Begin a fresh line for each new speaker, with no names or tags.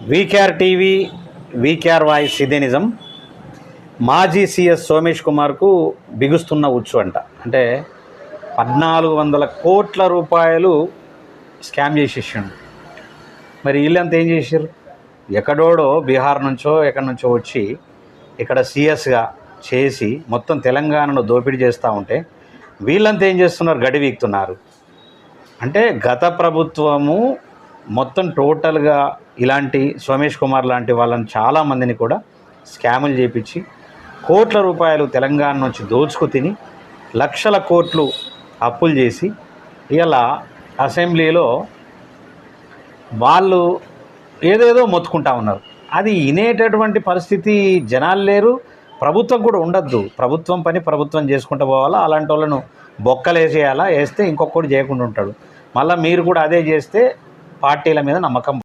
VKR TV VKR voice ఇదే నిజం. మాజీ సీఎస్ సోమేష్ కుమార్కు బిగుస్తున్న ఉచ్చు అంట. అంటే 1400 కోట్ల రూపాయలు స్కామ్ చేసేసాడు. మరి వీళ్ళంతా ఏం చేశారు? ఎక్కడోడో బీహార్ నుంచో ఎక్కడి నుంచో వచ్చి ఇక్కడ సీఎస్గా చేసి మొత్తం తెలంగాణను దోపిడీ చేస్తూ ఉంటే వీళ్ళంతా ఏం చేస్తున్నారు? గడి వీక్తున్నారు. అంటే గత ప్రభుత్వము మొత్తం టోటల్గా ఇలాంటి సోమేష్ కుమార్ లాంటి వాళ్ళని చాలామందిని కూడా స్కాములు చేపించి కోట్ల రూపాయలు తెలంగాణ నుంచి దోచుకు తిని లక్షల కోట్లు అప్పులు చేసి ఇలా అసెంబ్లీలో వాళ్ళు ఏదేదో మొత్తుకుంటా ఉన్నారు. అది వినేటటువంటి పరిస్థితి జనాలు లేరు, ప్రభుత్వం కూడా ఉండద్దు. ప్రభుత్వం పని ప్రభుత్వం చేసుకుంటూ పోవాలా. అలాంటి వాళ్ళను బొక్కలేసేయాలా, వేస్తే ఇంకొకటి చేయకుండా ఉంటాడు. మళ్ళీ మీరు కూడా అదే చేస్తే పార్టీల మీద నమ్మకం